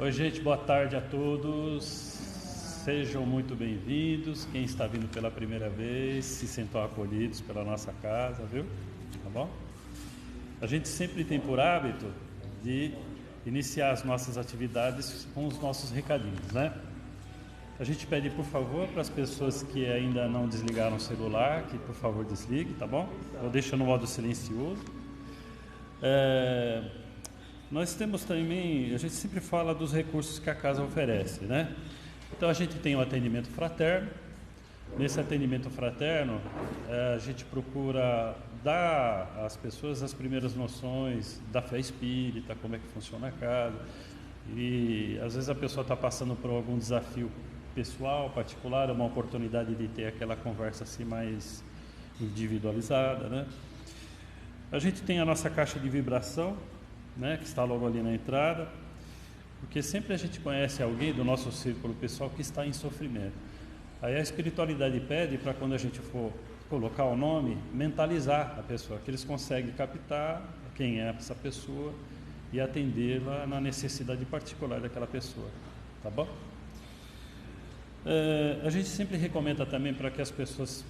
Oi, gente, boa tarde a todos. Sejam muito bem-vindos. Quem está vindo pela primeira vez, se sentam acolhidos pela nossa casa, viu? Tá bom? A gente sempre tem por hábito de iniciar as nossas atividades com os nossos recadinhos, né? A gente pede, por favor, para as pessoas que ainda não desligaram o celular, que por favor desligue, tá bom? Ou deixa no modo silencioso. Nós temos também, a gente sempre fala dos recursos que a casa oferece, né? Então a gente tem o atendimento fraterno. Nesse atendimento fraterno, a gente procura dar às pessoas as primeiras noções da fé espírita, como é que funciona a casa. E às vezes a pessoa está passando por algum desafio pessoal, particular, é uma oportunidade de ter aquela conversa assim mais individualizada, né? A gente tem a nossa caixa de vibração, né, que está logo ali na entrada, porque sempre a gente conhece alguém do nosso círculo pessoal que está em sofrimento. Aí a espiritualidade pede para, quando a gente for colocar o nome, mentalizar a pessoa, que eles conseguem captar quem é essa pessoa e atendê-la na necessidade particular daquela pessoa, tá bom? A gente sempre recomenda também para que as pessoas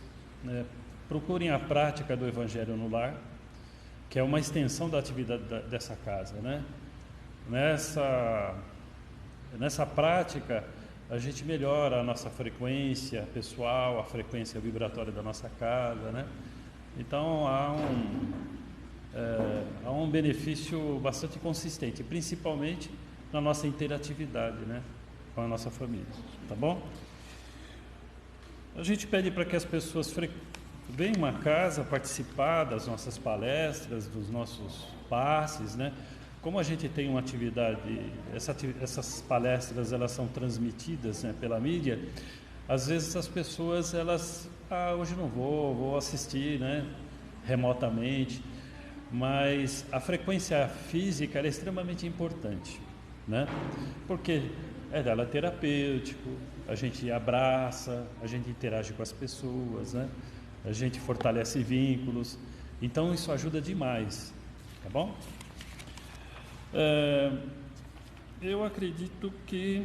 procurem a prática do Evangelho no lar, que é uma extensão da atividade dessa casa, né? Nessa prática, a gente melhora a nossa frequência pessoal, a frequência vibratória da nossa casa, né? Então há um benefício bastante consistente, principalmente na nossa interatividade, né, com a nossa família, tá bom? A gente pede para que as pessoas venham à casa participar das nossas palestras, dos nossos passes, né? Como a gente tem uma atividade, essas palestras elas são transmitidas, né, pela mídia. Às vezes as pessoas hoje não vou assistir, né, remotamente, mas a frequência física ela é extremamente importante, né? Porque ela é terapêutico, a gente abraça, a gente interage com as pessoas, né? A gente fortalece vínculos, então isso ajuda demais, tá bom? Eu acredito que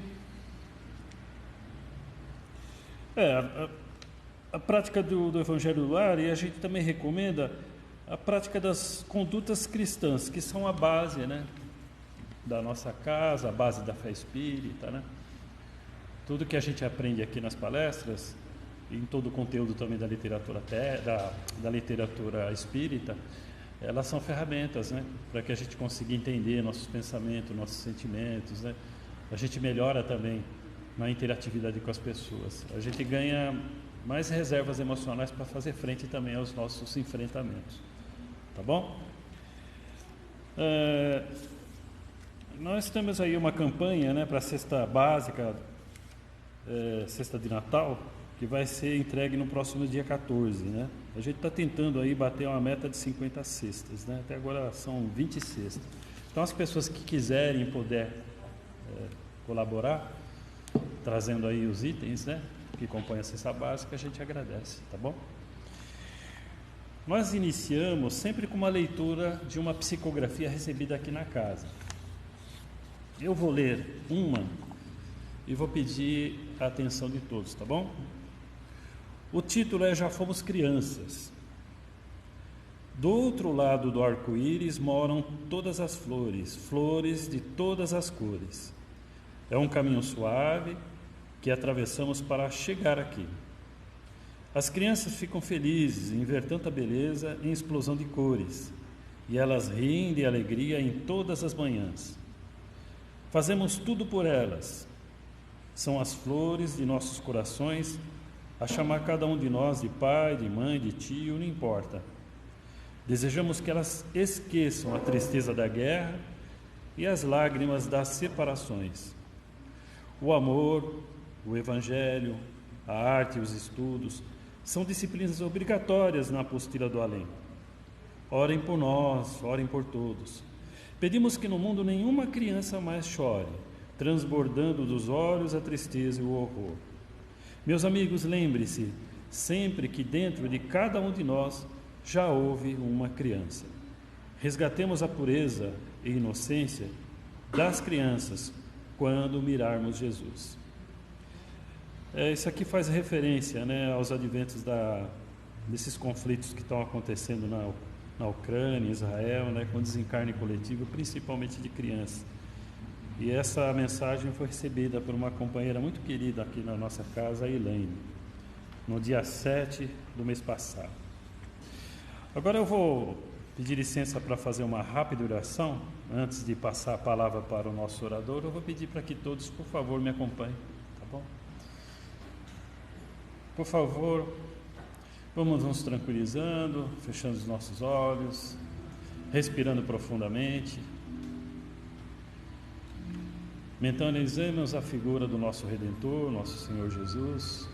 a prática do Evangelho do Lar, e a gente também recomenda a prática das condutas cristãs, que são a base, né, da nossa casa, a base da fé espírita, né? Tudo que a gente aprende aqui nas palestras, em todo o conteúdo também da literatura da literatura espírita, elas são ferramentas, né, para que a gente consiga entender nossos pensamentos, nossos sentimentos, né? A gente melhora também na interatividade com as pessoas. A gente ganha mais reservas emocionais para fazer frente também aos nossos enfrentamentos, tá bom? Nós temos aí uma campanha, né, para a cesta básica, cesta de Natal, que vai ser entregue no próximo dia 14, né? A gente está tentando aí bater uma meta de 50 cestas, né? Até agora são 20 cestas. Então as pessoas que quiserem e puder colaborar, trazendo aí os itens, né, que compõem a cesta básica, a gente agradece, tá bom? Nós iniciamos sempre com uma leitura de uma psicografia recebida aqui na casa. Eu vou ler uma e vou pedir a atenção de todos, tá bom? O título é Já Fomos Crianças. Do outro lado do arco-íris moram todas as flores, flores de todas as cores. É um caminho suave que atravessamos para chegar aqui. As crianças ficam felizes em ver tanta beleza em explosão de cores, e elas riem de alegria em todas as manhãs. Fazemos tudo por elas. São as flores de nossos corações a chamar cada um de nós de pai, de mãe, de tio, não importa. Desejamos que elas esqueçam a tristeza da guerra e as lágrimas das separações. O amor, o Evangelho, a arte e os estudos são disciplinas obrigatórias na apostila do além. Orem por nós, orem por todos. Pedimos que no mundo nenhuma criança mais chore, transbordando dos olhos a tristeza e o horror. Meus amigos, lembre-se sempre que dentro de cada um de nós já houve uma criança. Resgatemos a pureza e inocência das crianças quando mirarmos Jesus. Isso aqui faz referência, né, aos adventos desses conflitos que estão acontecendo na Ucrânia, Israel, né, com desencarne coletivo, principalmente de crianças. E essa mensagem foi recebida por uma companheira muito querida aqui na nossa casa, a Elaine, no dia 7 do mês passado. Agora eu vou pedir licença para fazer uma rápida oração. Antes de passar a palavra para o nosso orador, eu vou pedir para que todos, por favor, me acompanhem, tá bom? Por favor, vamos nos tranquilizando, fechando os nossos olhos, respirando profundamente. Mentalizemos a figura do nosso Redentor, nosso Senhor Jesus.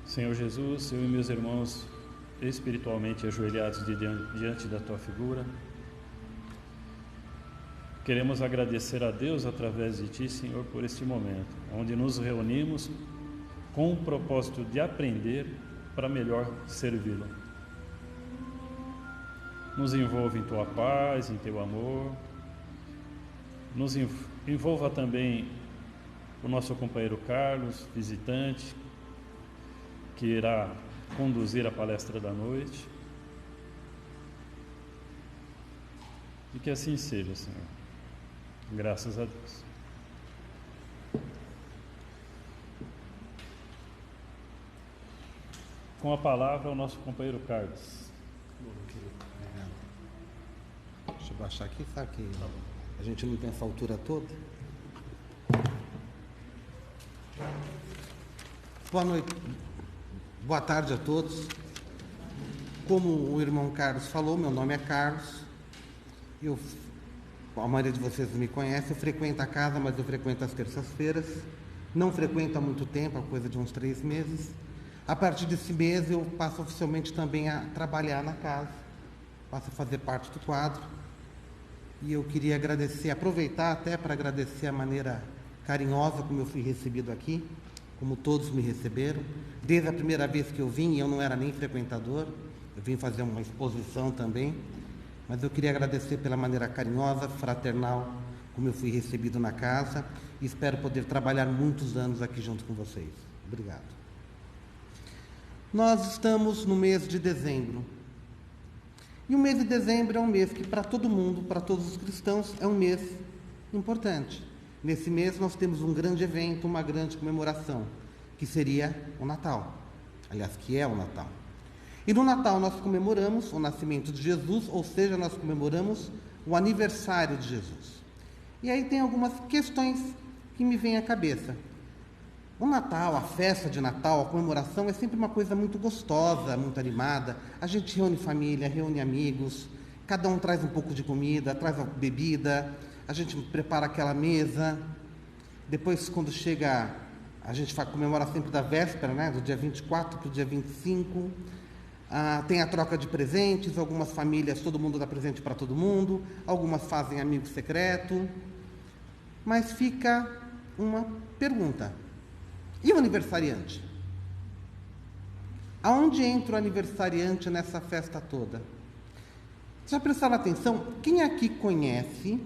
Senhor Jesus, eu e meus irmãos espiritualmente ajoelhados diante da Tua figura, queremos agradecer a Deus através de Ti, Senhor, por este momento, onde nos reunimos com o propósito de aprender para melhor servi-lo. Nos envolva em Tua paz, em Teu amor. Nos envolva também o nosso companheiro Carlos, visitante, que irá conduzir a palestra da noite. E que assim seja, Senhor. Graças a Deus. Com a palavra, o nosso companheiro Carlos. Deixa eu baixar aqui, sabe que a gente não tem essa altura toda. Boa noite, boa tarde a todos. Como o irmão Carlos falou, meu nome é Carlos. A maioria de vocês me conhece, eu frequento a casa, mas eu frequento às terças-feiras. Não frequento há muito tempo, há coisa de uns 3 meses. A partir desse mês eu passo oficialmente também a trabalhar na casa, passo a fazer parte do quadro. E eu queria agradecer, aproveitar até para agradecer a maneira carinhosa como eu fui recebido aqui, como todos me receberam. Desde a primeira vez que eu vim, eu não era nem frequentador, eu vim fazer uma exposição também, mas eu queria agradecer pela maneira carinhosa, fraternal, como eu fui recebido na casa, e espero poder trabalhar muitos anos aqui junto com vocês. Obrigado. Nós estamos no mês de dezembro. E o mês de dezembro é um mês que, para todo mundo, para todos os cristãos, é um mês importante. Nesse mês nós temos um grande evento, uma grande comemoração, que seria o Natal. Aliás, que é o Natal. E no Natal nós comemoramos o nascimento de Jesus, ou seja, nós comemoramos o aniversário de Jesus. E aí tem algumas questões que me vêm à cabeça. O Natal, a festa de Natal, a comemoração é sempre uma coisa muito gostosa, muito animada. A gente reúne família, reúne amigos, cada um traz um pouco de comida, traz a bebida, a gente prepara aquela mesa. Depois, quando chega, a gente comemora sempre da véspera, né, do dia 24 para o dia 25. Tem a troca de presentes, algumas famílias, todo mundo dá presente para todo mundo, algumas fazem amigo secreto. Mas fica uma pergunta. E o aniversariante? Aonde entra o aniversariante nessa festa toda? Já prestaram atenção? Quem aqui conhece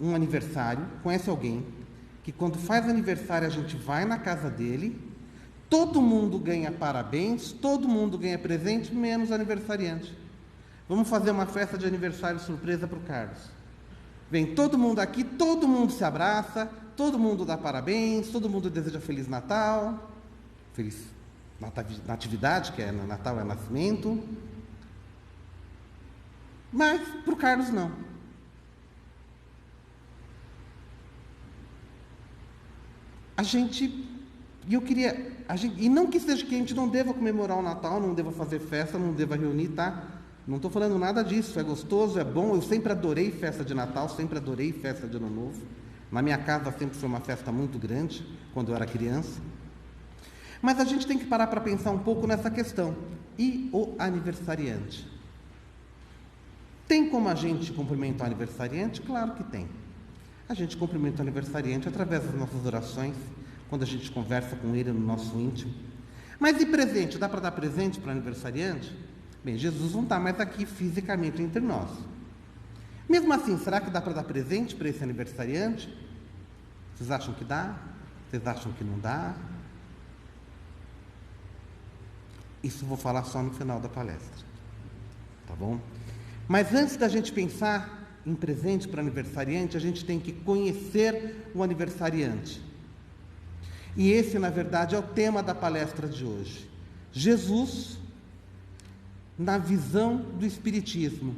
um aniversário, conhece alguém, que quando faz aniversário a gente vai na casa dele, todo mundo ganha parabéns, todo mundo ganha presente, menos o aniversariante. Vamos fazer uma festa de aniversário surpresa para o Carlos. Vem todo mundo aqui, todo mundo se abraça, todo mundo dá parabéns, todo mundo deseja Feliz Natal, Feliz Natividade, que é Natal, é nascimento. Mas para o Carlos não. E não que seja que a gente não deva comemorar o Natal, não deva fazer festa, não deva reunir, tá? Não estou falando nada disso, é gostoso, é bom. Eu sempre adorei festa de Natal, sempre adorei festa de Ano Novo. Na minha casa sempre foi uma festa muito grande, quando eu era criança. Mas a gente tem que parar para pensar um pouco nessa questão. E o aniversariante? Tem como a gente cumprimentar o aniversariante? Claro que tem. A gente cumprimenta o aniversariante através das nossas orações, quando a gente conversa com ele no nosso íntimo. Mas e presente? Dá para dar presente para o aniversariante? Bem, Jesus não está mais aqui fisicamente entre nós. Mesmo assim, será que dá para dar presente para esse aniversariante? Vocês acham que dá? Vocês acham que não dá? Isso eu vou falar só no final da palestra, tá bom? Mas antes da gente pensar em presente para aniversariante, a gente tem que conhecer o aniversariante. E esse, na verdade, é o tema da palestra de hoje. Jesus na visão do Espiritismo.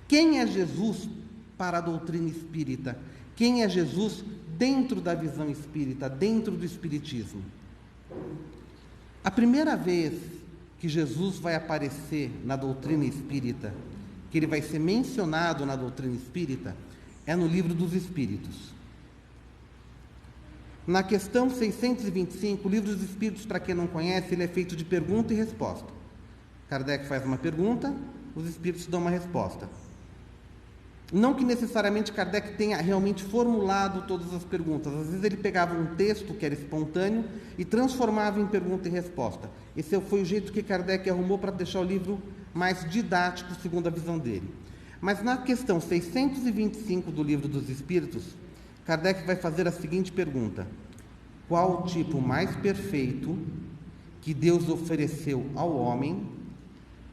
Quem é Jesus para a doutrina espírita? Quem é Jesus dentro da visão espírita, dentro do Espiritismo? A primeira vez que Jesus vai aparecer na doutrina espírita, que ele vai ser mencionado na doutrina espírita, é no Livro dos Espíritos. Na questão 625, o Livro dos Espíritos, para quem não conhece, ele é feito de pergunta e resposta. Kardec faz uma pergunta, os Espíritos dão uma resposta. Não que necessariamente Kardec tenha realmente formulado todas as perguntas. Às vezes ele pegava um texto que era espontâneo e transformava em pergunta e resposta. Esse foi o jeito que Kardec arrumou para deixar o livro mais didático, segundo a visão dele. Mas na questão 625 do Livro dos Espíritos, Kardec vai fazer a seguinte pergunta: qual o tipo mais perfeito que Deus ofereceu ao homem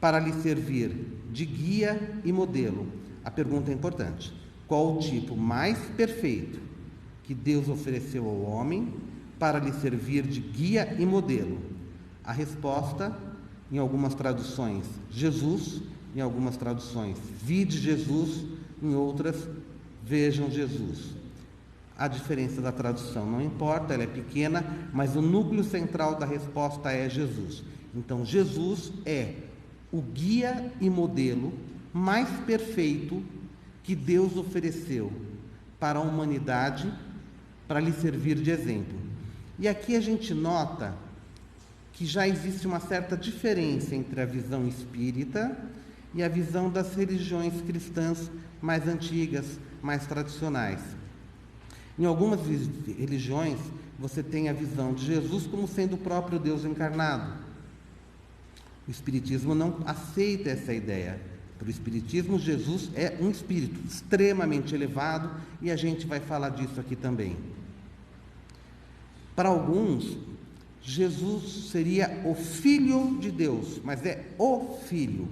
para lhe servir de guia e modelo? A pergunta é importante. Qual o tipo mais perfeito que Deus ofereceu ao homem para lhe servir de guia e modelo? A resposta, em algumas traduções, Jesus, em algumas traduções, vide Jesus, em outras, vejam Jesus. A diferença da tradução não importa, ela é pequena, mas o núcleo central da resposta é Jesus. Então, Jesus é o guia e modelo mais perfeito que Deus ofereceu para a humanidade, para lhe servir de exemplo. E aqui a gente nota que já existe uma certa diferença entre a visão espírita e a visão das religiões cristãs mais antigas, mais tradicionais. Em algumas religiões, você tem a visão de Jesus como sendo o próprio Deus encarnado. O Espiritismo não aceita essa ideia. Para o Espiritismo, Jesus é um espírito extremamente elevado e a gente vai falar disso aqui também. Para alguns, Jesus seria o Filho de Deus, mas é o Filho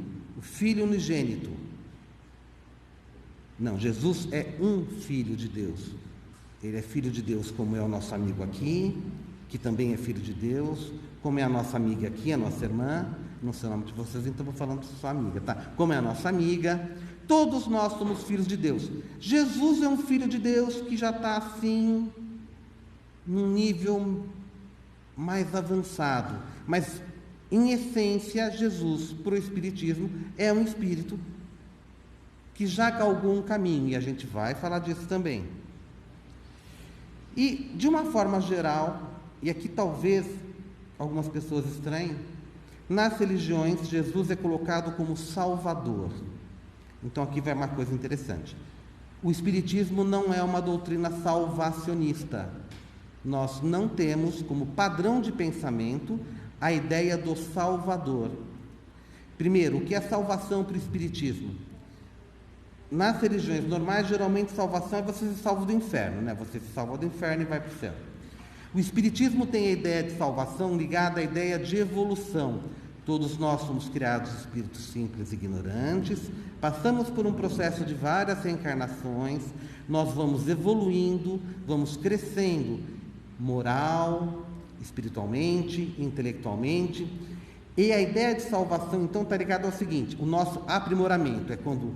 unigênito. Não, Jesus é um Filho de Deus. Ele é Filho de Deus, como é o nosso amigo aqui, que também é Filho de Deus, como é a nossa amiga aqui, a nossa irmã. Não sei o nome de vocês, então vou falando para sua amiga, tá? Como é a nossa amiga, todos nós somos filhos de Deus. Jesus é um Filho de Deus que já está assim, num nível mais avançado. Mas, em essência, Jesus, para o Espiritismo, é um espírito que já galgou um caminho, e a gente vai falar disso também. E, de uma forma geral, e aqui talvez algumas pessoas estranhem, nas religiões, Jesus é colocado como Salvador. Então, aqui vai uma coisa interessante. O Espiritismo não é uma doutrina salvacionista. Nós não temos como padrão de pensamento a ideia do Salvador. Primeiro, o que é salvação para o Espiritismo? Nas religiões normais, geralmente salvação é você se salva do inferno, né? Você se salva do inferno e vai para o céu. O Espiritismo tem a ideia de salvação ligada à ideia de evolução. Todos nós somos criados espíritos simples e ignorantes, passamos por um processo de várias reencarnações, nós vamos evoluindo, vamos crescendo, moral, espiritualmente, intelectualmente. E a ideia de salvação, então, está ligada ao seguinte: o nosso aprimoramento é quando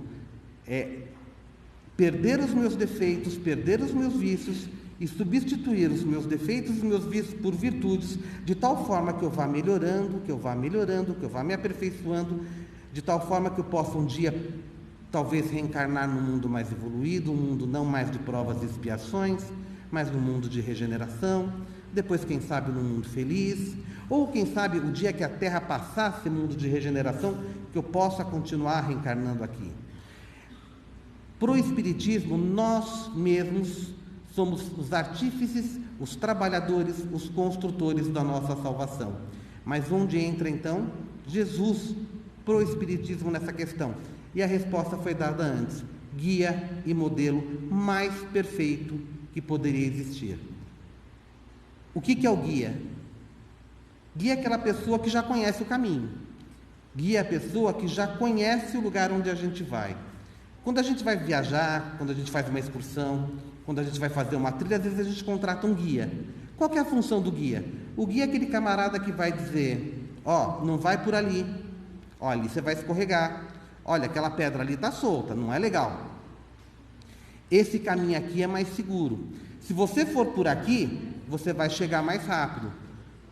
perder os meus defeitos, perder os meus vícios e substituir os meus defeitos e os meus vícios por virtudes, de tal forma que eu vá melhorando, que eu vá me aperfeiçoando, de tal forma que eu possa um dia, talvez, reencarnar num mundo mais evoluído, um mundo não mais de provas e expiações, mas num mundo de regeneração, depois, quem sabe, num mundo feliz, ou, quem sabe, o dia que a Terra passar a ser mundo de regeneração, que eu possa continuar reencarnando aqui. Para o Espiritismo, nós mesmos somos os artífices, os trabalhadores, os construtores da nossa salvação. Mas onde entra, então, Jesus para o Espiritismo nessa questão? E a resposta foi dada antes. guia e modelo mais perfeito que poderia existir. O que é o guia? Guia é aquela pessoa que já conhece o caminho. Guia é a pessoa que já conhece o lugar onde a gente vai. Quando a gente vai viajar, quando a gente faz uma excursão, quando a gente vai fazer uma trilha, às vezes a gente contrata um guia. Qual que é a função do guia? O guia é aquele camarada que vai dizer: ó, não vai por ali, ó, ali você vai escorregar, olha, aquela pedra ali está solta, não é legal. Esse caminho aqui é mais seguro. Se você for por aqui, você vai chegar mais rápido.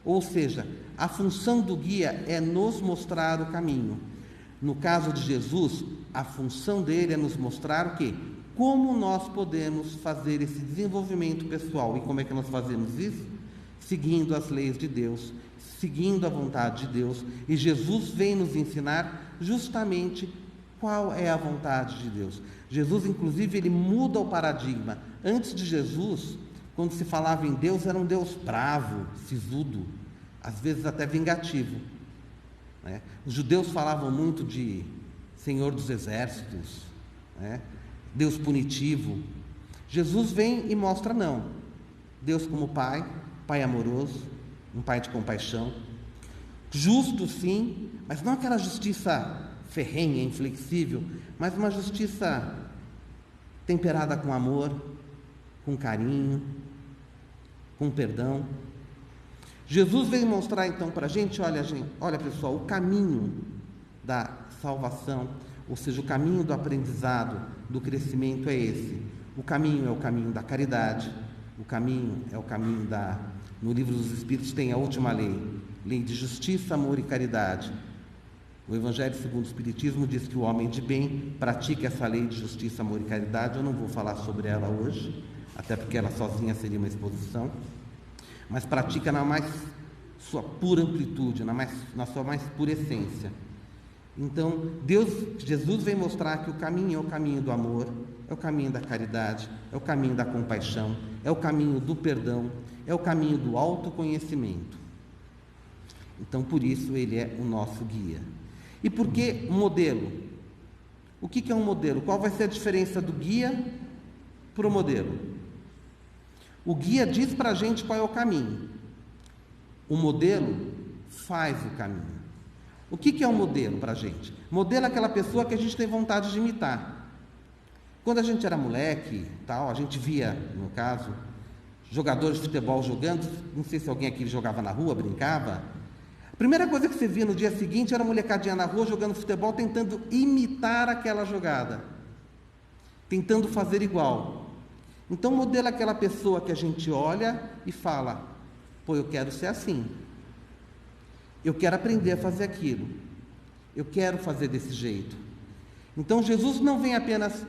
Ou seja, a função do guia é nos mostrar o caminho. No caso de Jesus, a função dele é nos mostrar o quê? Como nós podemos fazer esse desenvolvimento pessoal. E como é que nós fazemos isso? Seguindo as leis de Deus, seguindo a vontade de Deus. E Jesus vem nos ensinar justamente qual é a vontade de Deus. Jesus, inclusive, ele muda o paradigma. Antes de Jesus, quando se falava em Deus, era um Deus bravo, sisudo, às vezes até vingativo, né? Os judeus falavam muito de Senhor dos Exércitos, né? Deus punitivo. Jesus vem e mostra não. Deus como Pai, Pai amoroso, um Pai de compaixão, justo sim, mas não aquela justiça ferrenha, inflexível, mas uma justiça temperada com amor, com carinho, com perdão. Jesus veio mostrar então para a gente, olha pessoal, o caminho da salvação, ou seja, o caminho do aprendizado, do crescimento é esse. O caminho é o caminho da caridade, o caminho é o caminho no livro dos Espíritos tem a última lei, lei de justiça, amor e caridade. O Evangelho segundo o Espiritismo diz que o homem de bem pratica essa lei de justiça, amor e caridade. Eu não vou falar sobre ela hoje, até porque ela sozinha seria uma exposição, mas pratica na mais sua pura amplitude, na sua mais pura essência. Então, Jesus vem mostrar que o caminho é o caminho do amor, é o caminho da caridade, é o caminho da compaixão, é o caminho do perdão, é o caminho do autoconhecimento. Então, por isso, ele é o nosso guia. E por que modelo? O que é um modelo? Qual vai ser a diferença do guia para o modelo? O guia diz para a gente qual é o caminho. O modelo faz o caminho. O que é um modelo para a gente? Modelo é aquela pessoa que a gente tem vontade de imitar. Quando a gente era moleque, a gente via, no caso, jogadores de futebol jogando, não sei se alguém aqui jogava na rua, brincava. A primeira coisa que você via no dia seguinte era a molecadinha na rua jogando futebol, tentando imitar aquela jogada, tentando fazer igual. Então, modelo é aquela pessoa que a gente olha e fala: pô, eu quero ser assim, eu quero aprender a fazer aquilo, eu quero fazer desse jeito. Então, Jesus não vem apenas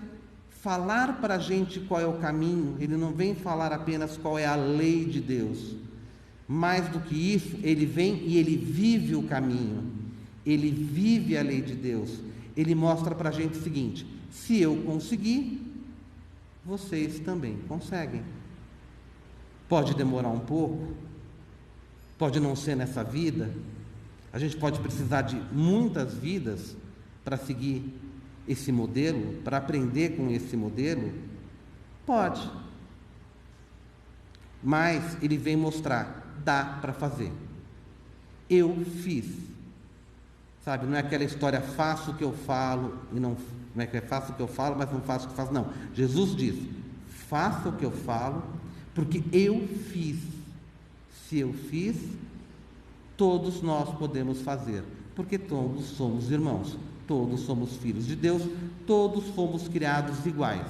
falar para a gente qual é o caminho, ele não vem falar apenas qual é a lei de Deus. Mais do que isso, ele vem e ele vive o caminho, ele vive a lei de Deus. Ele mostra para a gente o seguinte: se eu conseguir, vocês também conseguem. Pode demorar um pouco, pode não ser nessa vida, a gente pode precisar de muitas vidas para seguir esse modelo, para aprender com esse modelo, pode. Mas ele vem mostrar, dá para fazer. Eu fiz. Sabe, não é aquela história, faço o que eu falo e não é que faço o que eu falo, mas não faço o que faço. Não, Jesus diz: faça o que eu falo, porque eu fiz. Se eu fiz, todos nós podemos fazer, porque todos somos irmãos, todos somos filhos de Deus, todos fomos criados iguais.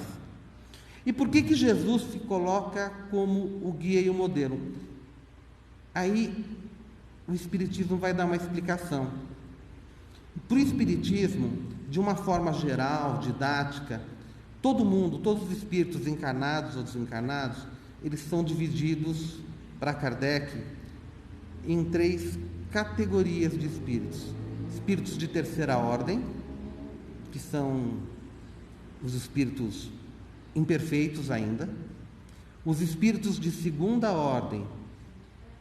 E por que Jesus se coloca como o guia e o modelo? Aí o Espiritismo vai dar uma explicação. Para o Espiritismo, de uma forma geral, didática, todo mundo, todos os espíritos encarnados ou desencarnados, eles são divididos, para Kardec, em 3 categorias de espíritos. Espíritos de terceira ordem, que são os espíritos imperfeitos ainda. Os espíritos de segunda ordem,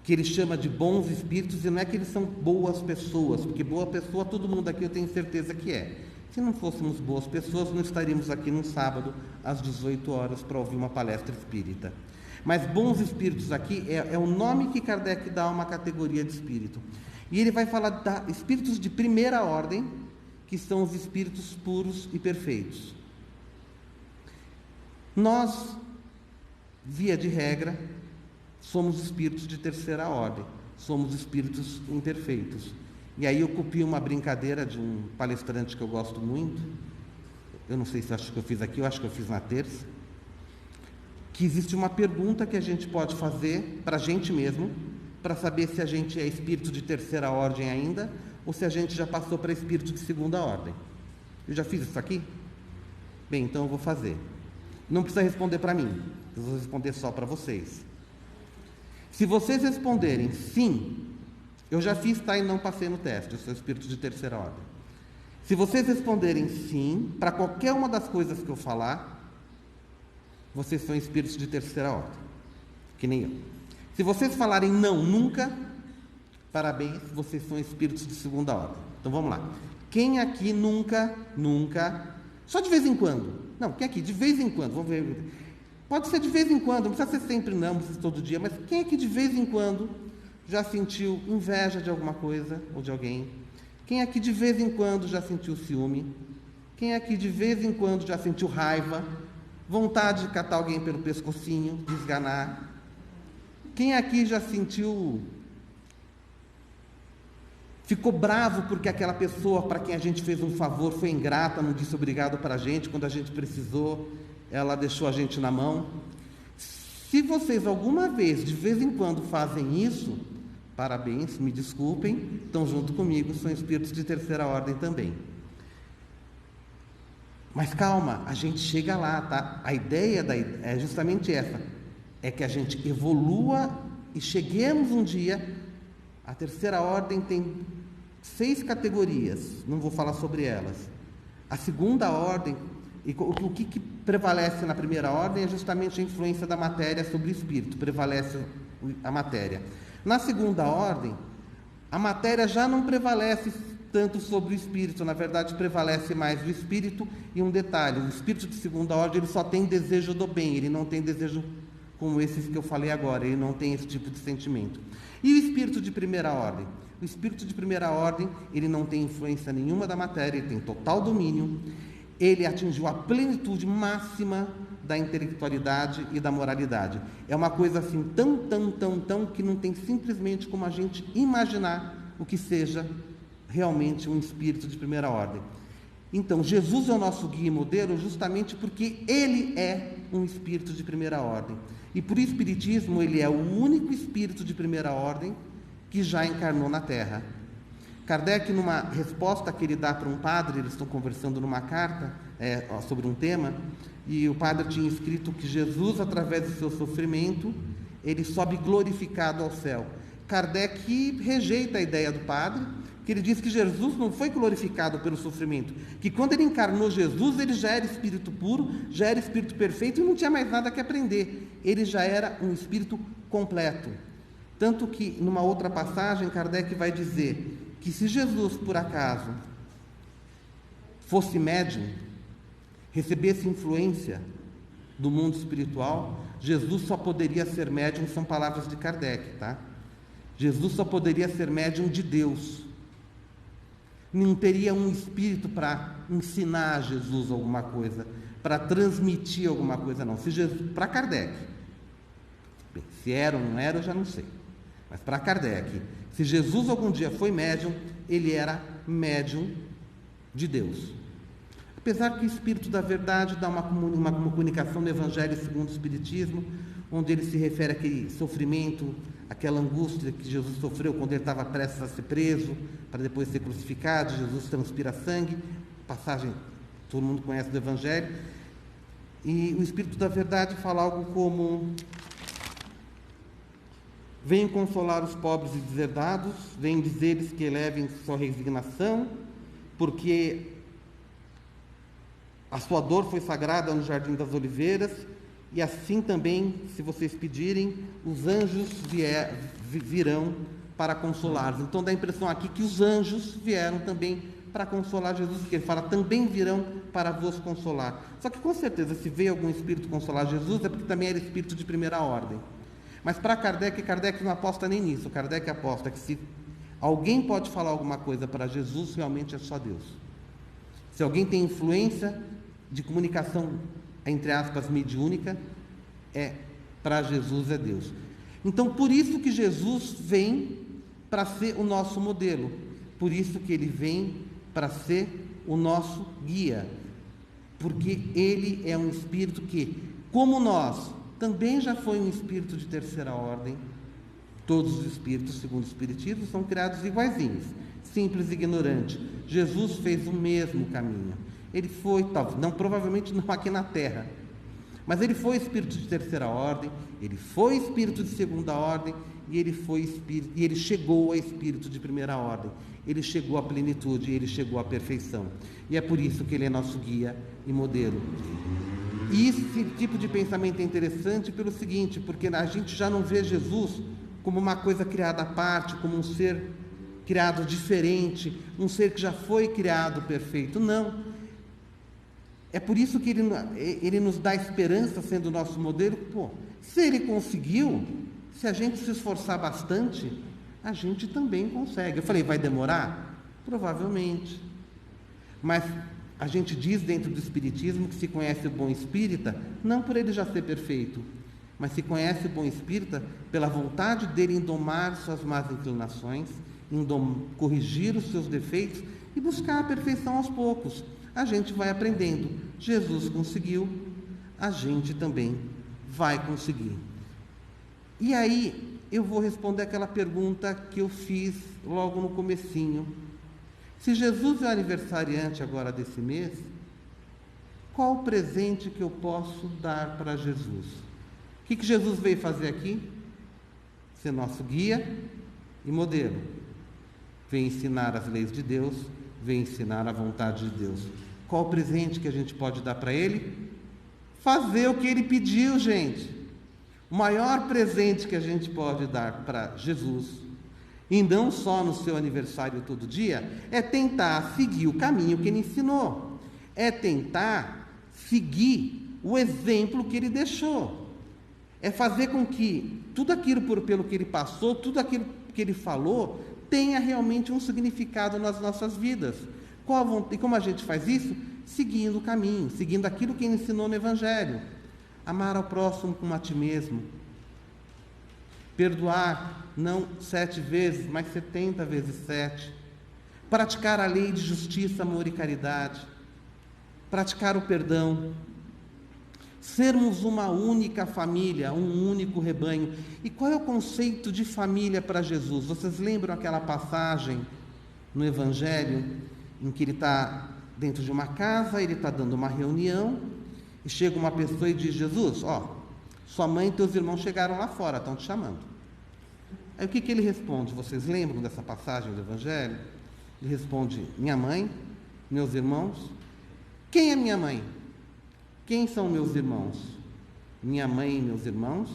que ele chama de bons espíritos, e não é que eles são boas pessoas, porque boa pessoa todo mundo aqui eu tenho certeza que é. Se não fôssemos boas pessoas, não estaríamos aqui num sábado, às 18 horas, para ouvir uma palestra espírita. Mas bons espíritos aqui é o nome que Kardec dá a uma categoria de espírito. E ele vai falar de espíritos de primeira ordem, que são os espíritos puros e perfeitos. Nós, via de regra, somos espíritos de terceira ordem, somos espíritos imperfeitos. E aí eu copiei uma brincadeira de um palestrante que eu gosto muito, eu não sei se acho que eu fiz aqui, eu acho que eu fiz na terça, que existe uma pergunta que a gente pode fazer para a gente mesmo, para saber se a gente é espírito de terceira ordem ainda, ou se a gente já passou para espírito de segunda ordem. Eu já fiz isso aqui? Bem, então eu vou fazer. Não precisa responder para mim, eu vou responder só para vocês. Se vocês responderem sim, eu já fiz, tá, e não passei no teste, eu sou espírito de terceira ordem. Se vocês responderem sim, para qualquer uma das coisas que eu falar, vocês são espíritos de terceira ordem, que nem eu. Se vocês falarem não, nunca, parabéns, vocês são espíritos de segunda ordem. Então vamos lá. Quem aqui nunca, só de vez em quando? Não, quem aqui de vez em quando? Vamos ver. Pode ser de vez em quando, não precisa ser sempre não, não precisa ser todo dia, mas quem aqui de vez em quando já sentiu inveja de alguma coisa ou de alguém? Quem aqui de vez em quando já sentiu ciúme? Quem aqui de vez em quando já sentiu raiva? Vontade de catar alguém pelo pescocinho, de esganar? Quem aqui já ficou bravo porque aquela pessoa para quem a gente fez um favor foi ingrata, não disse obrigado para a gente, quando a gente precisou, ela deixou a gente na mão? Se vocês alguma vez, de vez em quando, fazem isso, parabéns, me desculpem, estão junto comigo, são espíritos de terceira ordem também. Mas calma, a gente chega lá, tá? A ideia é justamente essa, é que a gente evolua e cheguemos um dia. A terceira ordem tem 6 categorias, não vou falar sobre elas. A segunda ordem, o que prevalece na primeira ordem é justamente a influência da matéria sobre o espírito, prevalece a matéria. Na segunda ordem, a matéria já não prevalece tanto sobre o espírito, na verdade prevalece mais o espírito. E um detalhe, o espírito de segunda ordem ele só tem desejo do bem, ele não tem desejo como esses que eu falei agora, ele não tem esse tipo de sentimento. E o espírito de primeira ordem? O espírito de primeira ordem, ele não tem influência nenhuma da matéria, ele tem total domínio, ele atingiu a plenitude máxima da intelectualidade e da moralidade. É uma coisa assim tão que não tem simplesmente como a gente imaginar o que seja realmente um espírito de primeira ordem. Então, Jesus é o nosso guia e modelo justamente porque ele é um espírito de primeira ordem. E por espiritismo, ele é o único espírito de primeira ordem que já encarnou na Terra. Kardec, numa resposta que ele dá para um padre, eles estão conversando numa carta sobre um tema, e o padre tinha escrito que Jesus, através do seu sofrimento, ele sobe glorificado ao céu. Kardec rejeita a ideia do padre, que ele diz que Jesus não foi glorificado pelo sofrimento, que quando ele encarnou Jesus, ele já era espírito puro, já era espírito perfeito e não tinha mais nada que aprender. Ele já era um espírito completo. Tanto que, numa outra passagem, Kardec vai dizer que se Jesus, por acaso, fosse médium, recebesse influência do mundo espiritual, Jesus só poderia ser médium, são palavras de Kardec, tá? Jesus só poderia ser médium de Deus. Não teria um espírito para ensinar a Jesus alguma coisa, para transmitir alguma coisa, não. Se Jesus, para Kardec, bem, se era ou não era, eu já não sei. Mas para Kardec, se Jesus algum dia foi médium, ele era médium de Deus. Apesar que o Espírito da Verdade dá uma comunicação no Evangelho segundo o Espiritismo, onde ele se refere àquele sofrimento, aquela angústia que Jesus sofreu quando ele estava prestes a ser preso, para depois ser crucificado. Jesus transpira sangue, passagem todo mundo conhece do Evangelho. E o Espírito da Verdade fala algo como: venho consolar os pobres e deserdados, venho dizer-lhes que elevem sua resignação, porque a sua dor foi sagrada no Jardim das Oliveiras, e assim também, se vocês pedirem, os anjos virão para consolá-los. Então dá a impressão aqui que os anjos vieram também para consolar Jesus, porque ele fala, também virão para vos consolar. Só que com certeza, se veio algum espírito consolar Jesus, é porque também era espírito de primeira ordem. Mas para Kardec não aposta nem nisso. Kardec aposta que se alguém pode falar alguma coisa para Jesus, realmente é só Deus. Se alguém tem influência de comunicação, entre aspas, mediúnica, para Jesus é Deus. Então, por isso que Jesus vem para ser o nosso modelo. Por isso que ele vem para ser o nosso guia. Porque ele é um espírito que, como nós, também já foi um espírito de terceira ordem. Todos os espíritos, segundo o Espiritismo, são criados iguaizinhos, simples e ignorantes. Jesus fez o mesmo caminho. Ele foi, não, provavelmente não aqui na Terra, mas ele foi espírito de terceira ordem, ele foi espírito de segunda ordem, e ele foi espírito, e ele chegou a espírito de primeira ordem. Ele chegou à plenitude, ele chegou à perfeição. E é por isso que ele é nosso guia e modelo. E esse tipo de pensamento é interessante pelo seguinte, porque a gente já não vê Jesus como uma coisa criada à parte, como um ser criado diferente, um ser que já foi criado perfeito. Não. É por isso que ele nos dá esperança, sendo o nosso modelo. Se ele conseguiu, se a gente se esforçar bastante, a gente também consegue. Eu falei, vai demorar? Provavelmente. Mas a gente diz dentro do Espiritismo que se conhece o bom espírita, não por ele já ser perfeito, mas se conhece o bom espírita pela vontade dele em domar suas más inclinações, em corrigir os seus defeitos e buscar a perfeição aos poucos. A gente vai aprendendo. Jesus conseguiu, a gente também vai conseguir. E aí eu vou responder aquela pergunta que eu fiz logo no comecinho. Se Jesus é o aniversariante agora desse mês, qual o presente que eu posso dar para Jesus? O que Jesus veio fazer aqui? Ser nosso guia e modelo. Vem ensinar as leis de Deus, vem ensinar a vontade de Deus. Qual o presente que a gente pode dar para Ele? Fazer o que Ele pediu, gente. O maior presente que a gente pode dar para Jesus, e não só no seu aniversário todo dia, é tentar seguir o caminho que Ele ensinou. É tentar seguir o exemplo que Ele deixou. É fazer com que tudo aquilo pelo que Ele passou, tudo aquilo que Ele falou, tenha realmente um significado nas nossas vidas. E como a gente faz isso? Seguindo o caminho, seguindo aquilo que Ele ensinou no Evangelho. Amar ao próximo como a ti mesmo. Perdoar, não 7 vezes, mas 70 vezes 7. Praticar a lei de justiça, amor e caridade. Praticar o perdão. Sermos uma única família, um único rebanho. E qual é o conceito de família para Jesus? Vocês lembram aquela passagem no Evangelho em que ele está dentro de uma casa, ele está dando uma reunião, e chega uma pessoa e diz, Jesus, sua mãe e teus irmãos chegaram lá fora, estão te chamando. Aí o que ele responde? Vocês lembram dessa passagem do Evangelho? Ele responde, minha mãe, meus irmãos. Quem é minha mãe? Quem são meus irmãos? Minha mãe e meus irmãos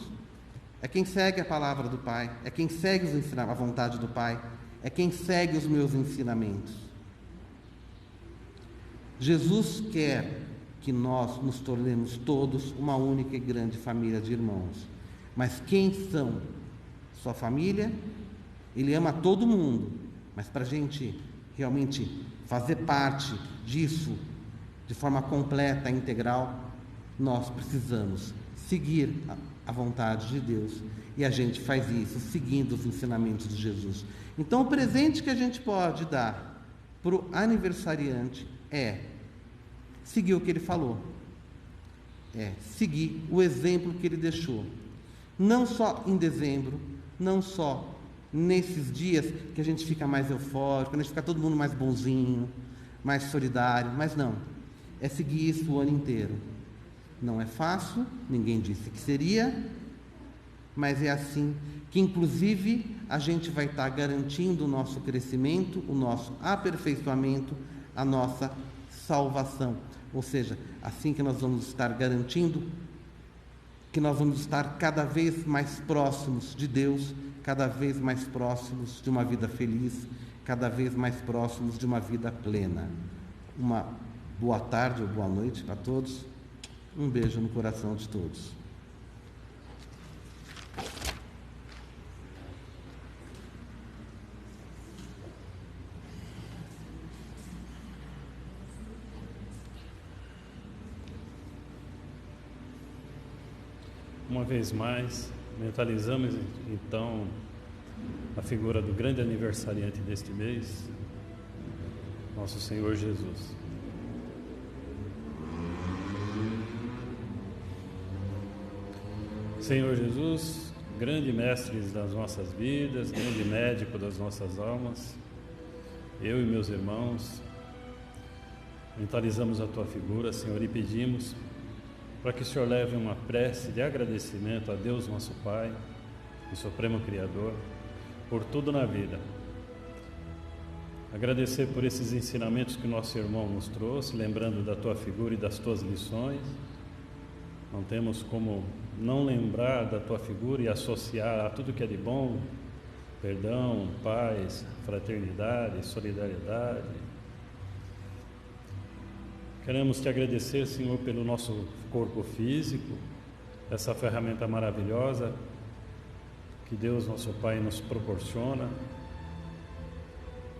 é quem segue a palavra do Pai, é quem segue a vontade do Pai, é quem segue os meus ensinamentos. Jesus quer que nós nos tornemos todos uma única e grande família de irmãos. Mas quem são sua família? Ele ama todo mundo, mas para a gente realmente fazer parte disso de forma completa, integral, nós precisamos seguir a vontade de Deus. E a gente faz isso seguindo os ensinamentos de Jesus. Então, o presente que a gente pode dar para o aniversariante é seguir o que ele falou. É seguir o exemplo que ele deixou. Não só em dezembro, não só nesses dias que a gente fica mais eufórico, quando a gente fica todo mundo mais bonzinho, mais solidário, mas não. É seguir isso o ano inteiro. Não é fácil, ninguém disse que seria, mas é assim que, inclusive, a gente vai estar garantindo o nosso crescimento, o nosso aperfeiçoamento, a nossa salvação. Ou seja, assim que nós vamos estar garantindo que nós vamos estar cada vez mais próximos de Deus, cada vez mais próximos de uma vida feliz cada vez mais próximos de uma vida plena. Uma boa tarde ou boa noite para todos. Um beijo no coração de todos. Uma vez mais, mentalizamos então a figura do grande aniversariante deste mês, nosso Senhor Jesus. Senhor Jesus, grande mestre das nossas vidas, grande médico das nossas almas, eu e meus irmãos mentalizamos a tua figura, Senhor, e pedimos para que o Senhor leve uma prece de agradecimento a Deus nosso Pai e Supremo Criador por tudo na vida. Agradecer por esses ensinamentos que o nosso irmão nos trouxe, lembrando da tua figura e das tuas lições. Não temos como não lembrar da tua figura e associar a tudo que é de bom: perdão, paz, fraternidade, solidariedade. Queremos te agradecer, Senhor, pelo nosso corpo físico, essa ferramenta maravilhosa que Deus, nosso Pai, nos proporciona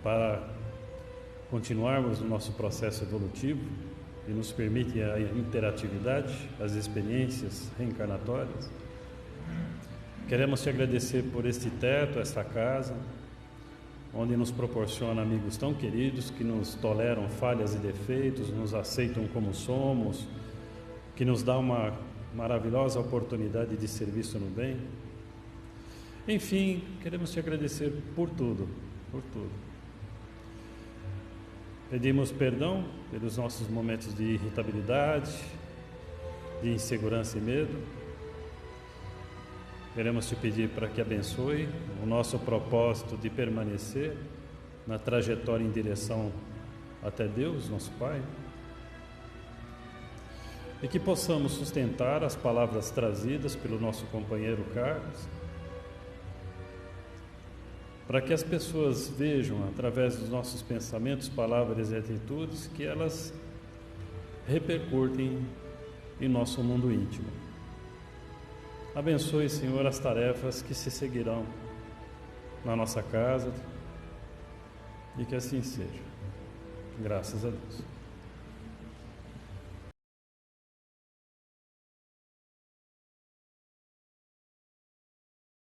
para continuarmos no nosso processo evolutivo e nos permite a interatividade, as experiências reencarnatórias. Queremos te agradecer por este teto, esta casa, onde nos proporciona amigos tão queridos que nos toleram falhas e defeitos, nos aceitam como somos, que nos dá uma maravilhosa oportunidade de serviço no bem. Enfim, queremos te agradecer por tudo, por tudo. Pedimos perdão pelos nossos momentos de irritabilidade, de insegurança e medo. Queremos te pedir para que abençoe o nosso propósito de permanecer na trajetória em direção até Deus, nosso Pai, e que possamos sustentar as palavras trazidas pelo nosso companheiro Carlos, para que as pessoas vejam, através dos nossos pensamentos, palavras e atitudes, que elas repercutem em nosso mundo íntimo. Abençoe, Senhor, as tarefas que se seguirão na nossa casa e que assim seja. Graças a Deus.